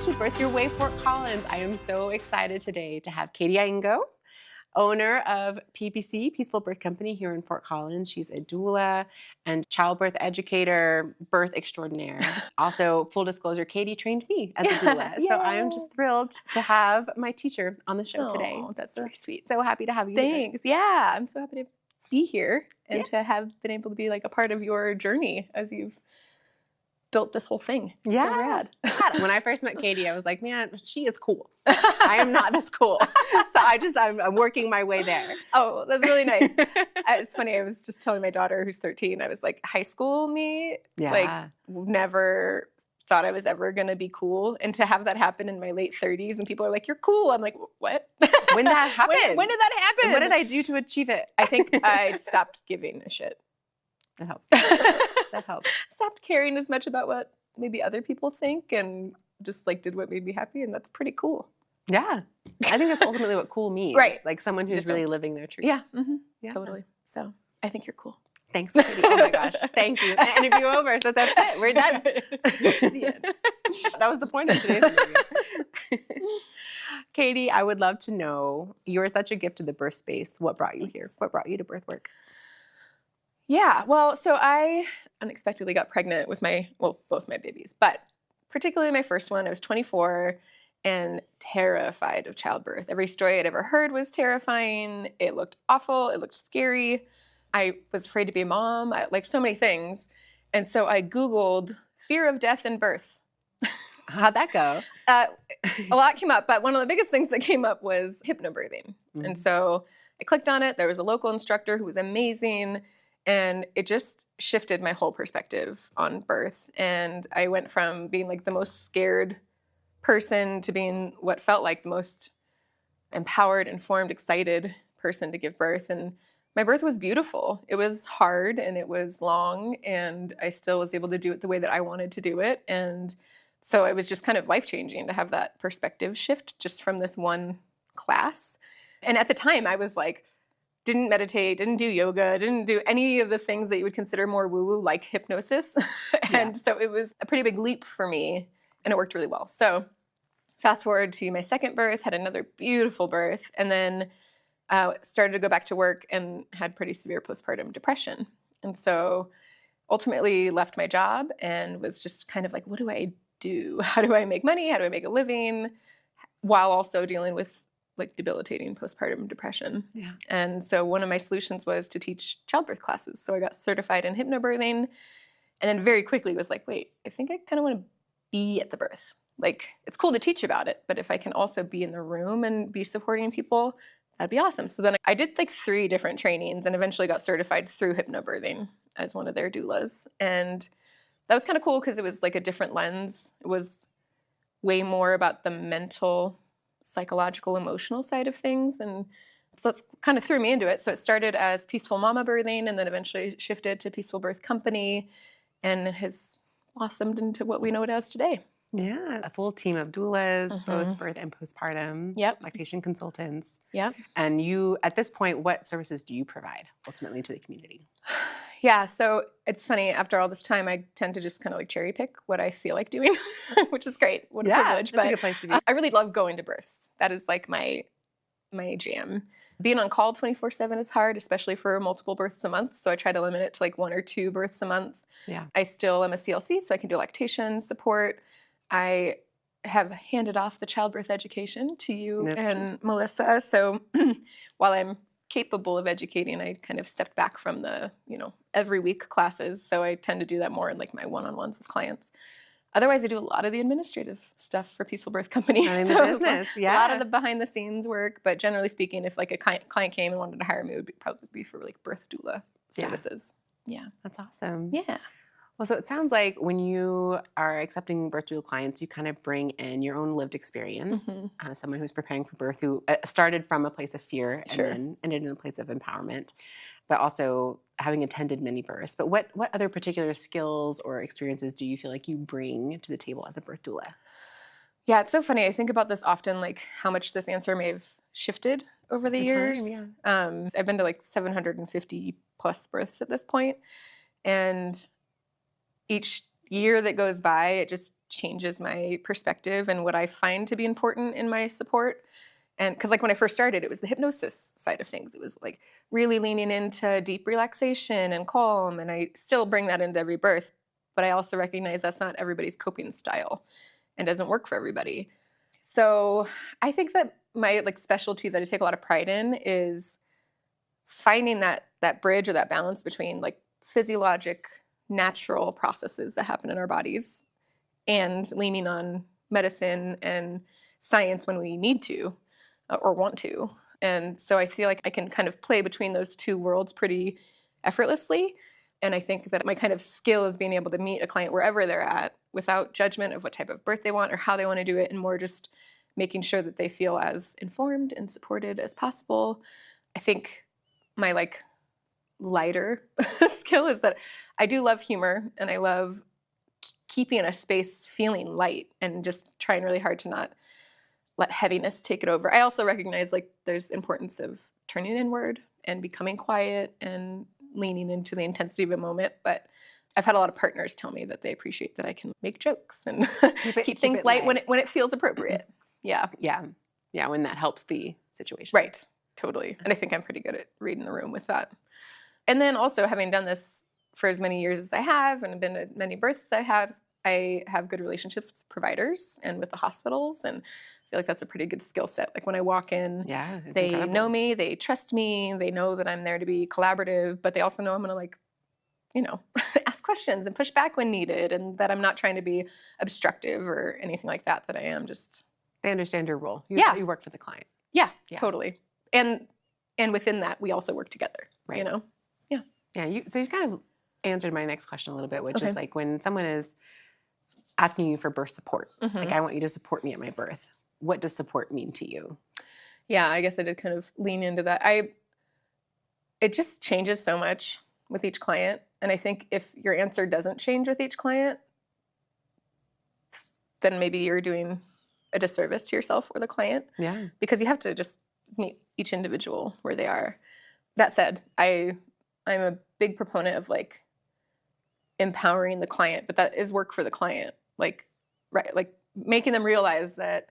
to Birth Your Way Fort Collins. I am so excited today to have Katy Iengo, owner of PBC, Peaceful Birth Company here in Fort Collins. She's a doula and childbirth educator, birth extraordinaire. Also, full disclosure, Katy trained me as a doula. So I am just thrilled to have my teacher on the show today. That's very sweet. So happy to have you. Thanks. Yeah, I'm so happy to be here and to have been able to be like a part of your journey as you've built this whole thing. Yeah. So rad. When I first met Katy, I was like, man, she is cool. I am not this cool. So I'm working my way there. Oh, that's really nice. It's funny. I was just telling my daughter who's 13, I was like, high school me, like never thought I was ever going to be cool. And to have that happen in my late 30s and people are like, you're cool. I'm like, what? When did that happen? When did that happen? And what did I do to achieve it? I think I stopped giving a shit. That helps. That helps. Stopped caring as much about what maybe other people think and just like did what made me happy. And that's pretty cool. Yeah. I think that's ultimately what cool means. Right. Like someone who's Just really living their truth. Yeah. Yeah. Totally. So I think you're cool. Thanks, Katy. Oh my gosh. Thank you. Interview over. So that's it. We're done. The end. That was the point of today's interview. Katy, I would love to know, you're such a gift to the birth space. What brought you here? What brought you to birth work? Yeah, well, so I unexpectedly got pregnant with both my babies, but particularly my first one. I was 24 and terrified of childbirth. Every story I'd ever heard was terrifying. It looked awful. It looked scary. I was afraid to be a mom, like so many things. And so I Googled fear of death and birth. How'd that go? A lot came up, but one of the biggest things that came up was hypnobirthing. And so I clicked on it. There was a local instructor who was amazing. And it just shifted my whole perspective on birth. And I went from being like the most scared person to being what felt like the most empowered, informed, excited person to give birth. And my birth was beautiful. It was hard and it was long, and I still was able to do it the way that I wanted to do it. And so it was just kind of life-changing to have that perspective shift just from this one class. And at the time I was like, didn't meditate, didn't do yoga, didn't do any of the things that you would consider more woo-woo, like hypnosis. And so it was a pretty big leap for me, and it worked really well. So fast forward to my second birth, had another beautiful birth, and then started to go back to work and had pretty severe postpartum depression. And so ultimately left my job and was just kind of like, what do I do? How do I make money? How do I make a living? While also dealing with like debilitating postpartum depression. Yeah. And so one of my solutions was to teach childbirth classes. So I got certified in hypnobirthing, and then very quickly was like, wait, I think I kind of want to be at the birth. Like, it's cool to teach about it, but if I can also be in the room and be supporting people, that'd be awesome. So then I did like 3 different trainings and eventually got certified through hypnobirthing as one of their doulas. And that was kind of cool because it was like a different lens. It was way more about the mental, psychological, emotional side of things. And so that's kind of threw me into it. So it started as Peaceful Mama Birthing and then eventually shifted to Peaceful Birth Company and has blossomed into what we know it as today. Yeah, a full team of doulas, both birth and postpartum, lactation consultants. Yep. And you, at this point, what services do you provide ultimately to the community? Yeah, so it's funny, after all this time, I tend to just kind of like cherry pick what I feel like doing, which is great. What a privilege. That's a good place to be. I really love going to births. That is like my jam. Being on call 24/7 is hard, especially for multiple births a month. So I try to limit it to like 1 or 2 births a month. Yeah. I still am a CLC, so I can do lactation support. I have handed off the childbirth education to you and Melissa. So while I'm capable of educating, I kind of stepped back from the, every week classes. So I tend to do that more in like my one-on-ones with clients. Otherwise, I do a lot of the administrative stuff for Peaceful Birth Company. Running So the business, a lot of the behind the scenes work. But generally speaking, if like a client came and wanted to hire me, it would probably be for like birth doula services. Yeah. That's awesome. Yeah. Well, so it sounds like when you are accepting birth doula clients, you kind of bring in your own lived experience. Someone who's preparing for birth who started from a place of fear and then ended in a place of empowerment, but also having attended many births. But what other particular skills or experiences do you feel like you bring to the table as a birth doula? Yeah, it's so funny. I think about this often, like how much this answer may have shifted over the years. I've been to like 750 plus births at this point, and each year that goes by, it just changes my perspective and what I find to be important in my support. And because like when I first started, it was the hypnosis side of things. It was like really leaning into deep relaxation and calm. And I still bring that into every birth, but I also recognize that's not everybody's coping style and doesn't work for everybody. So I think that my like specialty that I take a lot of pride in is finding that bridge or that balance between like physiologic, natural processes that happen in our bodies and leaning on medicine and science when we need to or want to. And so I feel like I can kind of play between those two worlds pretty effortlessly. And I think that my kind of skill is being able to meet a client wherever they're at without judgment of what type of birth they want or how they want to do it, and more just making sure that they feel as informed and supported as possible. I think my like lighter skill is that I do love humor, and I love keeping a space feeling light and just trying really hard to not let heaviness take it over. I also recognize like there's importance of turning inward and becoming quiet and leaning into the intensity of a moment. But I've had a lot of partners tell me that they appreciate that I can make jokes and keep things light when it feels appropriate. Yeah. Yeah. Yeah, when that helps the situation. Right. Totally. And I think I'm pretty good at reading the room with that. And then also having done this for as many years as I have and been to many births as I have good relationships with providers and with the hospitals, and I feel like that's a pretty good skill set. Like when I walk in, they know me, they trust me, they know that I'm there to be collaborative, but they also know I'm going to like, ask questions and push back when needed, and that I'm not trying to be obstructive or anything like that, that I am just... They understand your role. You work for the client. Yeah, totally. And within that, we also work together, right. Yeah. Yeah, so you kind of answered my next question a little bit, which is like when someone is asking you for birth support, like I want you to support me at my birth. What does support mean to you? Yeah, I guess I did kind of lean into that. It just changes so much with each client. And I think if your answer doesn't change with each client, then maybe you're doing a disservice to yourself or the client. Yeah. Because you have to just meet each individual where they are. That said, I'm a big proponent of like empowering the client, but that is work for the client. Like making them realize that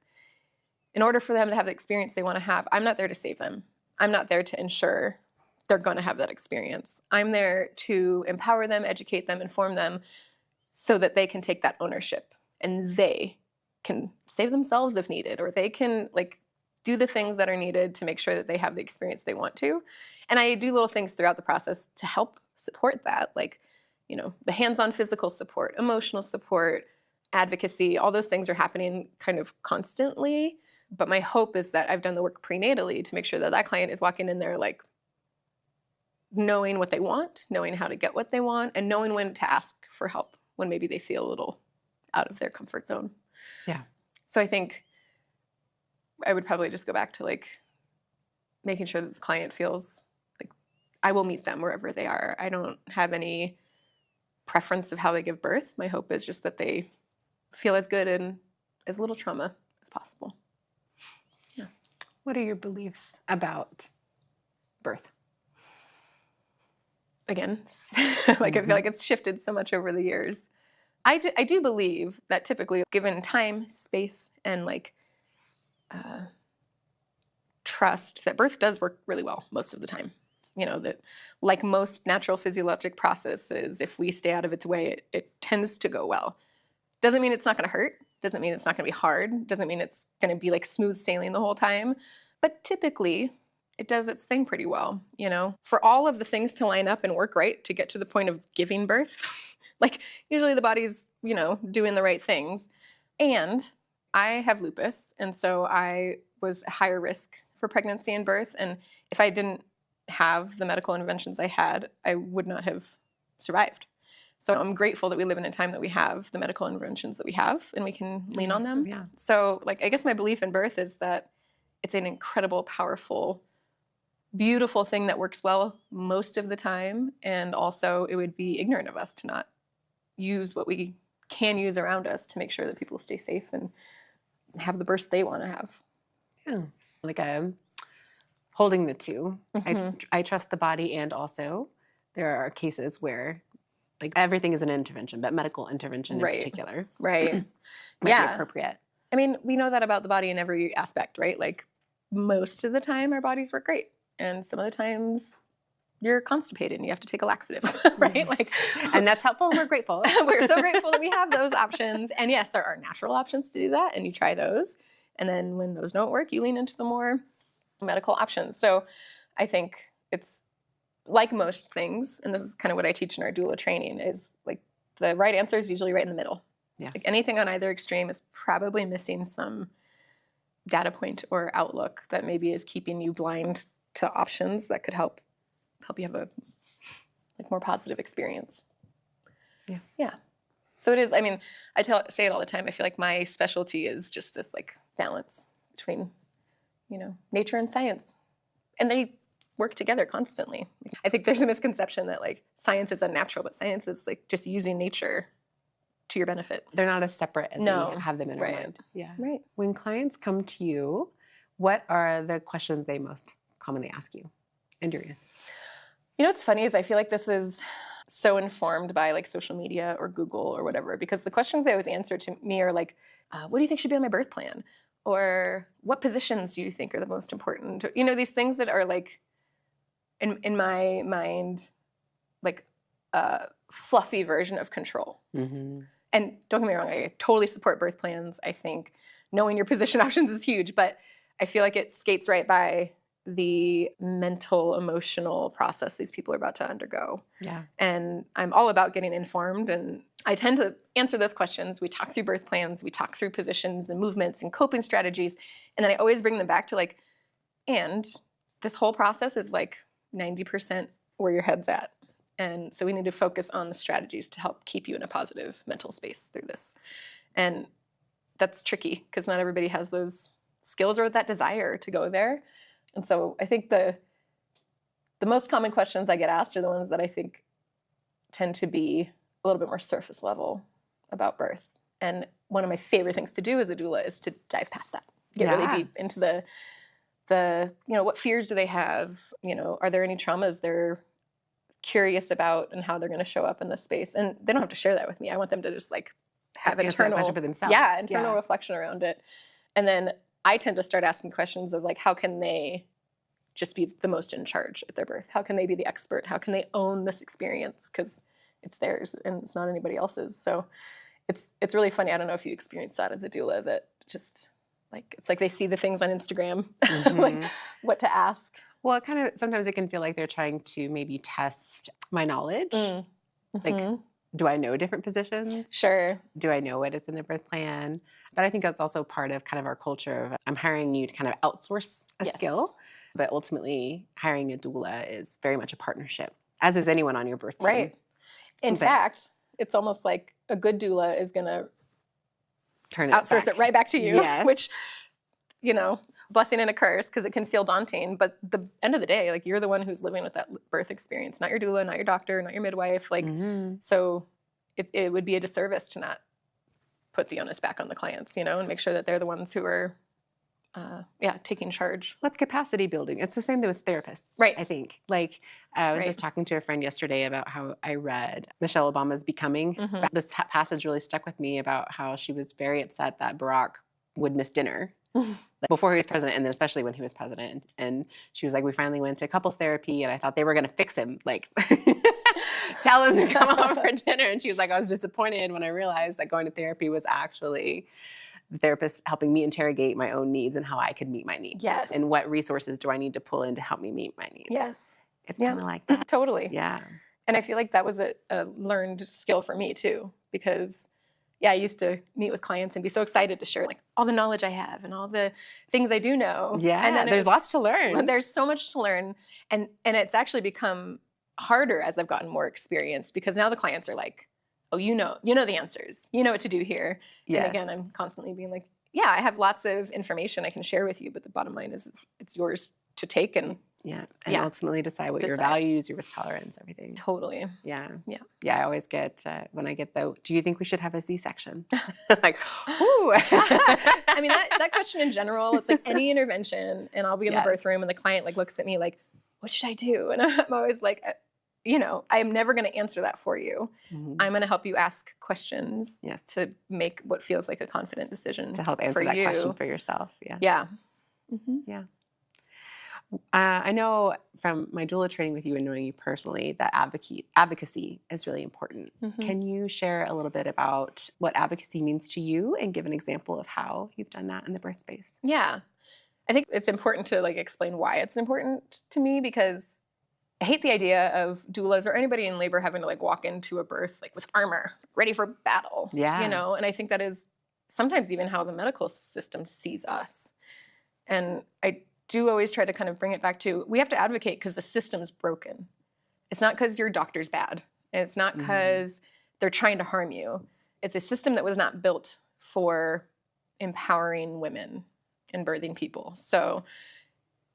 in order for them to have the experience they want to have, I'm not there to save them. I'm not there to ensure they're going to have that experience. I'm there to empower them, educate them, inform them so that they can take that ownership and they can save themselves if needed, or they can like do the things that are needed to make sure that they have the experience they want to. And I do little things throughout the process to help support that, like, the hands-on physical support, emotional support, advocacy, all those things are happening kind of constantly. But my hope is that I've done the work prenatally to make sure that that client is walking in there like knowing what they want, knowing how to get what they want, and knowing when to ask for help when maybe they feel a little out of their comfort zone. Yeah. So I think I would probably just go back to like making sure that the client feels like I will meet them wherever they are. I don't have any preference of how they give birth. My hope is just that they feel as good and as little trauma as possible. Yeah. What are your beliefs about birth? Again, like I feel like it's shifted so much over the years. I do believe that typically, given time, space, and like trust, that birth does work really well most of the time. That like most natural physiologic processes, if we stay out of its way, it tends to go well. Doesn't mean it's not going to hurt. Doesn't mean it's not going to be hard. Doesn't mean it's going to be like smooth sailing the whole time. But typically, it does its thing pretty well. For all of the things to line up and work right to get to the point of giving birth, like usually the body's, doing the right things. And I have lupus, and so I was a higher risk for pregnancy and birth. And if I didn't have the medical interventions I had, I would not have survived. So I'm grateful that we live in a time that we have the medical interventions that we have and we can lean on them. Yeah. So like, I guess my belief in birth is that it's an incredible, powerful, beautiful thing that works well most of the time. And also it would be ignorant of us to not use what we can use around us to make sure that people stay safe and have the births they want to have. Yeah. Like holding the two. I trust the body, and also there are cases where Like everything is an intervention, but medical intervention in Right. particular Right. might be Yeah. appropriate. I mean, we know that about the body in every aspect, right? Like most of the time our bodies work great. And some of the times you're constipated and you have to take a laxative, right? Like, And that's helpful and we're grateful. we're so grateful that we have those options. And yes, there are natural options to do that and you try those. And then when those don't work, you lean into the more medical options. So I think it's like most things, and this is kind of what I teach in our doula training, is like the right answer is usually right in the middle. Yeah. Like anything on either extreme is probably missing some data point or outlook that maybe is keeping you blind to options that could help you have a like more positive experience. Yeah. Yeah. So it is, I mean, say it all the time. I feel like my specialty is just this like balance between, nature and science. And they work together constantly. I think there's a misconception that like science is unnatural, but science is like just using nature to your benefit. They're not as separate as No. we have them in our Right. mind. Yeah. Right. When clients come to you, what are the questions they most commonly ask you? And your answer. What's funny is I feel like this is so informed by like social media or Google or whatever, because the questions they always answer to me are like, what do you think should be on my birth plan? Or what positions do you think are the most important? These things that are like, in my mind, like a fluffy version of control. Mm-hmm. And don't get me wrong, I totally support birth plans. I think knowing your position options is huge, but I feel like it skates right by the mental, emotional process these people are about to undergo. Yeah. And I'm all about getting informed, and I tend to answer those questions. We talk through birth plans, we talk through positions and movements and coping strategies, and then I always bring them back to like, and this whole process is like 90% where your head's at. And so we need to focus on the strategies to help keep you in a positive mental space through this. And that's tricky because not everybody has those skills or that desire to go there. And so I think the most common questions I get asked are the ones that I think tend to be a little bit more surface level about birth. And one of my favorite things to do as a doula is to dive past that, get really deep into the what fears do they have? Are there any traumas they're curious about and how they're going to show up in this space? And they don't have to share that with me. I want them to just like have internal question for themselves. Yeah, internal reflection around it. And then I tend to start asking questions of like, how can they just be the most in charge at their birth? How can they be the expert? How can they own this experience? Because it's theirs and it's not anybody else's. So it's really funny. I don't know if you experience that as a doula, that just like, it's like they see the things on Instagram, Mm-hmm. like what to ask. Well, sometimes it can feel like they're trying to maybe test my knowledge. Like, do I know different positions? Sure. Do I know what is in a birth plan? But I think that's also part of kind of our culture of I'm hiring you to kind of outsource a skill, but ultimately hiring a doula is very much a partnership, as is anyone on your birth team. Right. In fact, it's almost like a good doula is going to outsource it right back to you, which, blessing and a curse, because it can feel daunting. But the end of the day, like you're the one who's living with that birth experience, not your doula, not your doctor, not your midwife. Like, so it would be a disservice to not put the onus back on the clients, and make sure that they're the ones who are, taking charge. Well, it's capacity building. It's the same thing with therapists, right? I think. Like, I was just talking to a friend yesterday about how I read Michelle Obama's Becoming. This passage really stuck with me about how she was very upset that Barack would miss dinner before he was president, and then especially when he was president. And she was like, we finally went to couples therapy, and I thought they were going to fix him, like tell him to come home for dinner. And she was like, I was disappointed when I realized that going to therapy was actually the therapist helping me interrogate my own needs and how I could meet my needs. Yes. And what resources do I need to pull in to help me meet my needs? Yes. It's kind of like that. Totally. Yeah. And I feel like that was a learned skill for me too, because I used to meet with clients and be so excited to share like all the knowledge I have and all the things I do know. Yeah. And then there's lots to learn. There's so much to learn. And it's actually become harder as I've gotten more experienced, because now the clients are like, oh, you know the answers. You know what to do here. Yes. And again, I'm constantly being like, yeah, I have lots of information I can share with you, but the bottom line is it's yours to take and ultimately decide what your values, your risk tolerance, everything. Totally. Yeah. Yeah. Yeah. I always get when I get do you think we should have a C-section? Like, ooh. I mean, that question in general, it's like any intervention, and I'll be in the birth room and the client like looks at me like, what should I do? And I'm always like, I'm never going to answer that for you. Mhm. I'm going to help you ask questions Yes. to make what feels like a confident decision To help answer for that you. question for yourself. Yeah. Yeah. Mm-hmm. Yeah. I know from my doula training with you and knowing you personally that advocacy is really important. Mm-hmm. Can you share a little bit about what advocacy means to you and give an example of how you've done that in the birth space? Yeah. I think it's important to explain why it's important to me, because I hate the idea of doulas or anybody in labor having to walk into a birth with armor, ready for battle. Yeah. And I think that is sometimes even how the medical system sees us. And I do always try to kind of bring it back to, we have to advocate because the system's broken. It's not because your doctor's bad. And it's not because they're trying to harm you. It's a system that was not built for empowering women and birthing people. So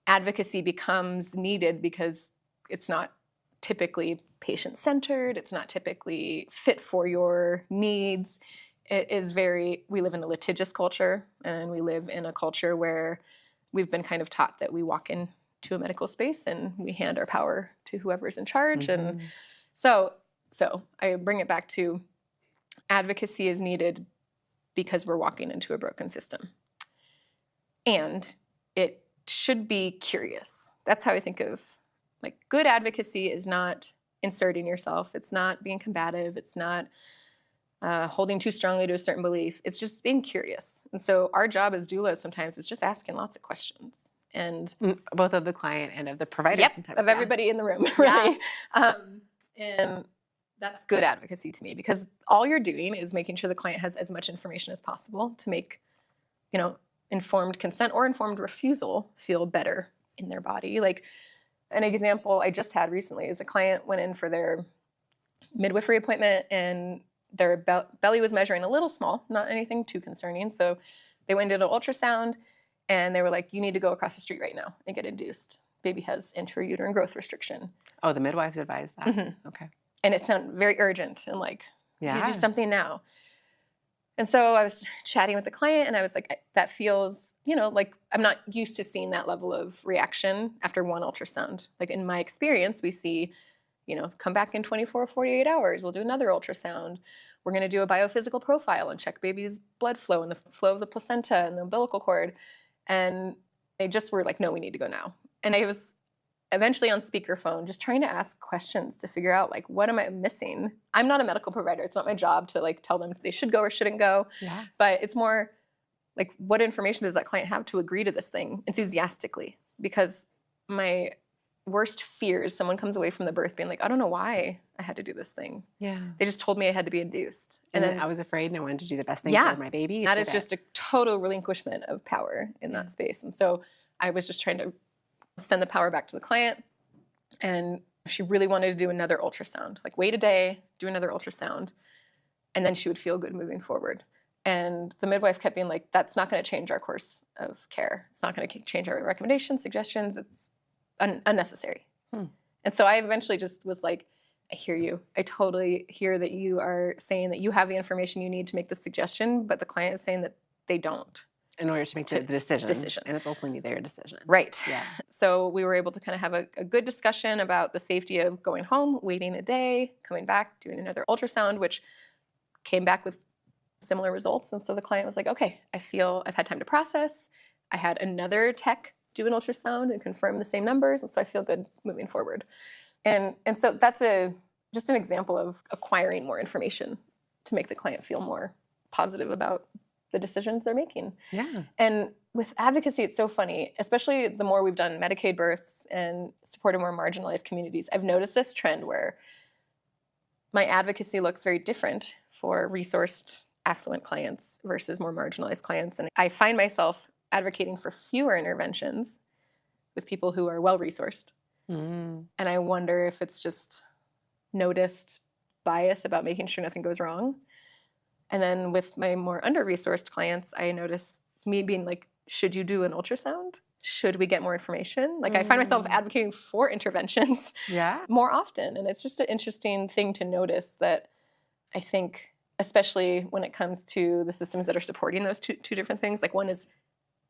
advocacy becomes needed because it's not typically patient-centered. It's not typically fit for your needs. It is we live in a litigious culture, and we live in a culture where we've been kind of taught that we walk into a medical space and we hand our power to whoever's in charge. And so I bring it back to advocacy is needed because we're walking into a broken system. And it should be curious. That's how I think of good advocacy is not inserting yourself. It's not being combative. It's not holding too strongly to a certain belief. It's just being curious. And so our job as doulas sometimes is just asking lots of questions. And both of the client and of the provider sometimes. Of everybody in the room, really. And that's good advocacy to me, because all you're doing is making sure the client has as much information as possible to make, informed consent or informed refusal feel better in their body. An example I just had recently is a client went in for their midwifery appointment, and their belly was measuring a little small, not anything too concerning. So they went and did an ultrasound, and they were like, you need to go across the street right now and get induced. Baby has intrauterine growth restriction. Oh, the midwives advised that. Mm-hmm. Okay. And it sounded very urgent and you do something now. And so I was chatting with the client, and I was like, that feels, I'm not used to seeing that level of reaction after one ultrasound. In my experience, we see, come back in 24 or 48 hours. We'll do another ultrasound. We're going to do a biophysical profile and check baby's blood flow and the flow of the placenta and the umbilical cord. And they just were like, no, we need to go now. And I was eventually on speakerphone just trying to ask questions to figure out what am I missing? I'm not a medical provider. It's not my job to tell them they should go or shouldn't go. Yeah. But it's more what information does that client have to agree to this thing enthusiastically? Because my worst fear is someone comes away from the birth being like, I don't know why I had to do this thing. Yeah. They just told me I had to be induced. And then I was afraid and I wanted to do the best thing for my baby. That is just a total relinquishment of power in that space. And so I was just trying to send the power back to the client. And she really wanted to do another ultrasound, wait a day, do another ultrasound, and then she would feel good moving forward. And the midwife kept being like, that's not going to change our course of care. It's not going to change our recommendations, suggestions. It's unnecessary. And so I eventually just was like, I hear you. I totally hear that you are saying that you have the information you need to make the suggestion, but the client is saying that they don't. In order to make the decision. And it's ultimately their decision. Right. Yeah. So we were able to kind of have a good discussion about the safety of going home, waiting a day, coming back, doing another ultrasound, which came back with similar results. And so the client was like, okay, I feel I've had time to process. I had another tech do an ultrasound and confirm the same numbers. And so I feel good moving forward. And so that's just an example of acquiring more information to make the client feel more positive about the decisions they're making. Yeah. And with advocacy, it's so funny, especially the more we've done Medicaid births and supported more marginalized communities. I've noticed this trend where my advocacy looks very different for resourced, affluent clients versus more marginalized clients. And I find myself advocating for fewer interventions with people who are well-resourced. And I wonder if it's just noticed bias about making sure nothing goes wrong. And then with my more under-resourced clients, I notice me being like, should you do an ultrasound? Should we get more information? I find myself advocating for interventions more often. And it's just an interesting thing to notice that I think, especially when it comes to the systems that are supporting those two different things, one is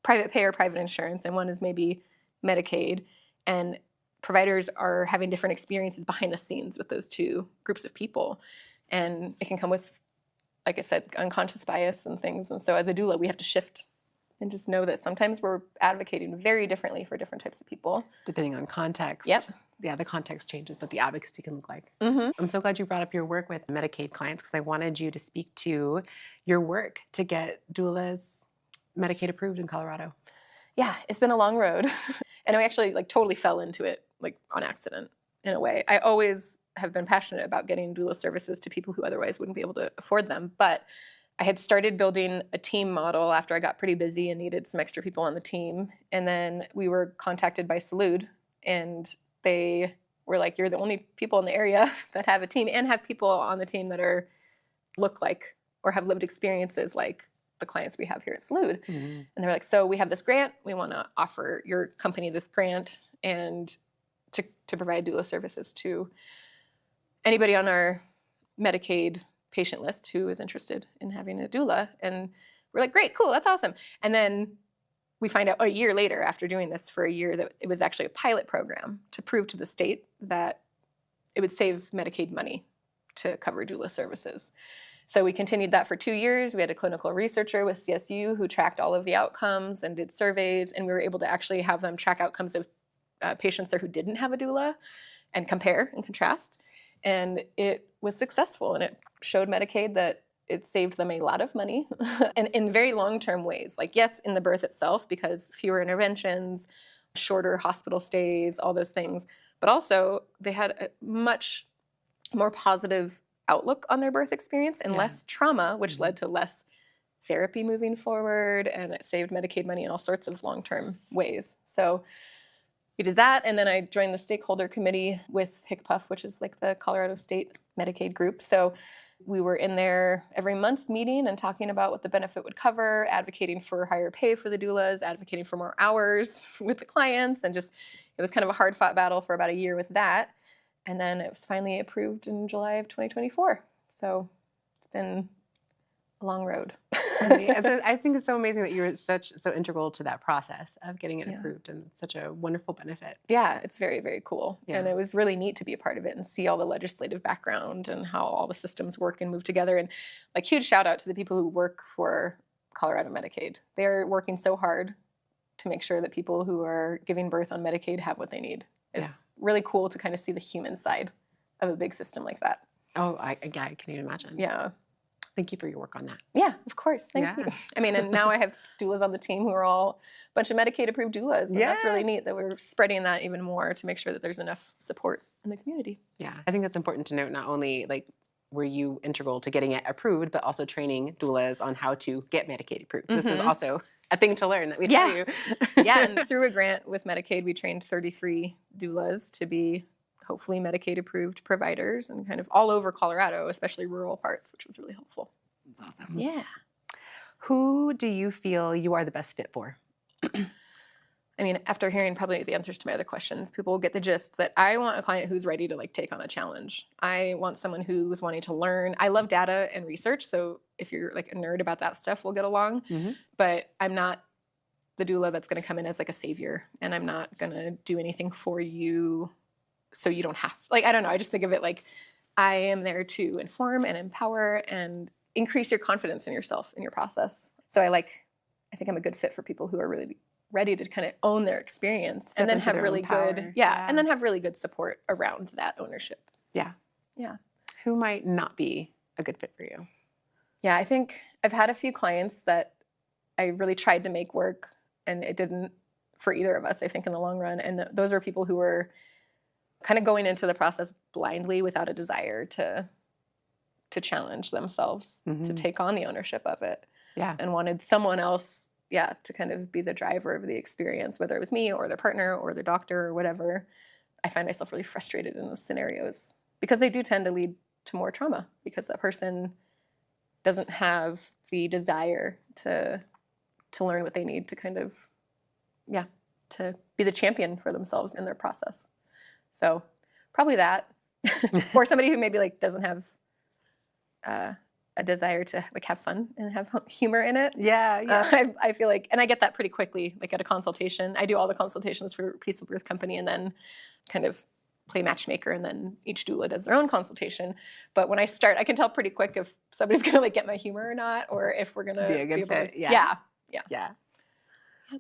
private pay or private insurance, and one is maybe Medicaid. And providers are having different experiences behind the scenes with those two groups of people. And it can come with, like I said, unconscious bias and things. And so as a doula, we have to shift and just know that sometimes we're advocating very differently for different types of people. Depending on context. Yep. Yeah, the context changes, but the advocacy can look like. Mm-hmm. I'm so glad you brought up your work with Medicaid clients because I wanted you to speak to your work to get doulas Medicaid approved in Colorado. Yeah, it's been a long road. And I actually totally fell into it on accident in a way. I always have been passionate about getting doula services to people who otherwise wouldn't be able to afford them. But I had started building a team model after I got pretty busy and needed some extra people on the team. And then we were contacted by Salud, and they were like, you're the only people in the area that have a team and have people on the team that look like or have lived experiences like the clients we have here at Salud. Mm-hmm. And they're like, so we have this grant. We want to offer your company this grant and to provide doula services to anybody on our Medicaid patient list who is interested in having a doula. And we're like, great, cool, that's awesome. And then we find out a year later, after doing this for a year, that it was actually a pilot program to prove to the state that it would save Medicaid money to cover doula services. So we continued that for 2 years. We had a clinical researcher with CSU who tracked all of the outcomes and did surveys, and we were able to actually have them track outcomes of patients there who didn't have a doula and compare and contrast. And it was successful, and it showed Medicaid that it saved them a lot of money and in very long-term ways. Yes, in the birth itself, because fewer interventions, shorter hospital stays, all those things. But also, they had a much more positive outlook on their birth experience and less trauma, which led to less therapy moving forward, and it saved Medicaid money in all sorts of long-term ways. So we did that, and then I joined the stakeholder committee with HCPUF, which is the Colorado State Medicaid group. So we were in there every month meeting and talking about what the benefit would cover, advocating for higher pay for the doulas, advocating for more hours with the clients, and it was kind of a hard-fought battle for about a year with that. And then it was finally approved in July of 2024. So it's been a long road. I think it's so amazing that you were so integral to that process of getting it approved, and it's such a wonderful benefit. Yeah, it's very, very cool. Yeah. And it was really neat to be a part of it and see all the legislative background and how all the systems work and move together. And huge shout out to the people who work for Colorado Medicaid. They're working so hard to make sure that people who are giving birth on Medicaid have what they need. It's really cool to kind of see the human side of a big system like that. Oh, I can't even imagine. Yeah. Thank you for your work on that. Yeah, of course. Thank you. I mean, and now I have doulas on the team who are all a bunch of Medicaid-approved doulas. And that's really neat that we're spreading that even more to make sure that there's enough support in the community. Yeah, I think that's important to note. Not only were you integral to getting it approved, but also training doulas on how to get Medicaid approved. This is also a thing to learn that we tell you. Yeah, and through a grant with Medicaid, we trained 33 doulas to be hopefully Medicaid-approved providers and kind of all over Colorado, especially rural parts, which was really helpful. That's awesome. Yeah. Who do you feel you are the best fit for? I mean, after hearing probably the answers to my other questions, people will get the gist that I want a client who's ready to take on a challenge. I want someone who's wanting to learn. I love data and research, so if you're a nerd about that stuff, we'll get along. Mm-hmm. But I'm not the doula that's going to come in as a savior, and I'm not going to do anything for you so you don't have. I don't know. I just think of it I am there to inform and empower and increase your confidence in yourself in your process. So I think I'm a good fit for people who are really ready to kind of own their experience and then have really good, and then have really good support around that ownership. Yeah. Yeah. Who might not be a good fit for you? Yeah, I think I've had a few clients that I really tried to make work and it didn't for either of us, I think, in the long run. And those are people who were kind of going into the process blindly without a desire to challenge themselves, to take on the ownership of it. Yeah. And wanted someone else, to kind of be the driver of the experience, whether it was me or their partner or their doctor or whatever. I find myself really frustrated in those scenarios because they do tend to lead to more trauma because that person doesn't have the desire to learn what they need to kind of, to be the champion for themselves in their process. So probably that. Or somebody who maybe doesn't have a a desire to like have fun and have humor in it. Yeah, yeah. I feel like, and I get that pretty quickly, like at a consultation. I do all the consultations for Peaceful Birth Company and then kind of play matchmaker, and then each doula does their own consultation. But when I start, I can tell pretty quick if somebody's gonna like get my humor or not, or if we're gonna be a good fit. Yeah.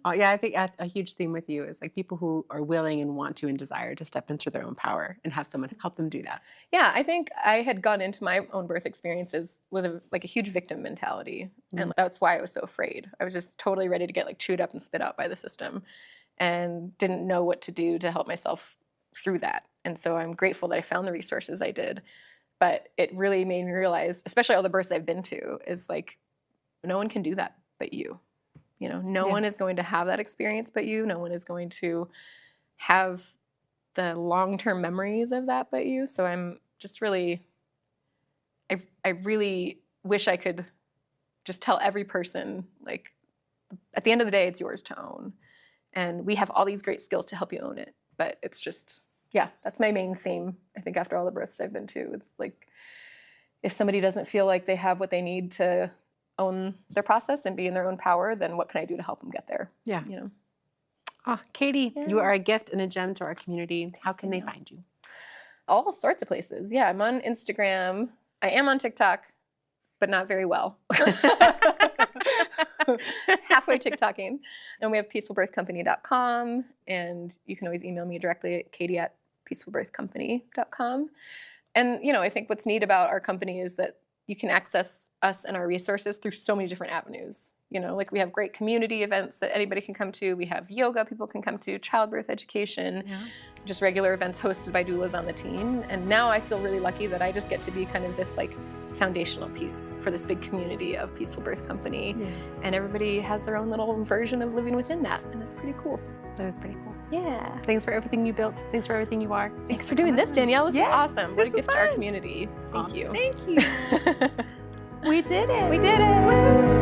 Oh, yeah, I think a huge theme with you is like people who are willing and want to and desire to step into their own power and have someone help them do that. Yeah, I think I had gone into my own birth experiences with a huge victim mentality. And that's why I was so afraid. I was just totally ready to get like chewed up and spit out by the system and didn't know what to do to help myself through that. And so I'm grateful that I found the resources I did. But it really made me realize, especially all the births I've been to, is like, no one can do that but you. You know, no one is going to have that experience but you. No one is going to have the long-term memories of that but you. So I'm just really, I really wish I could just tell every person, like, at the end of the day, it's yours to own. And we have all these great skills to help you own it. But it's just, that's my main theme, I think, after all the births I've been to. It's like, if somebody doesn't feel like they have what they need to own their process and be in their own power, then what can I do to help them get there? Yeah. You know. Oh, Katy, you are a gift and a gem to our community. How can they find you? All sorts of places. Yeah, I'm on Instagram. I am on TikTok, but not very well. Halfway TikToking. And we have peacefulbirthcompany.com, and you can always email me directly at katy@peacefulbirthcompany.com. And, you know, I think what's neat about our company is that you can access us and our resources through so many different avenues. You know, like we have great community events that anybody can come to. We have yoga people can come to, childbirth education, just regular events hosted by doulas on the team. And now I feel really lucky that I just get to be kind of this like foundational piece for this big community of Peaceful Birth Company. Yeah. And everybody has their own little version of living within that. And that's pretty cool. That is pretty cool. Yeah. Thanks for everything you built. Thanks for everything you are. Thanks for doing this, Danielle. This is awesome. What a gift to our community. Thank you. Thank you. We did it. We did it. Woo.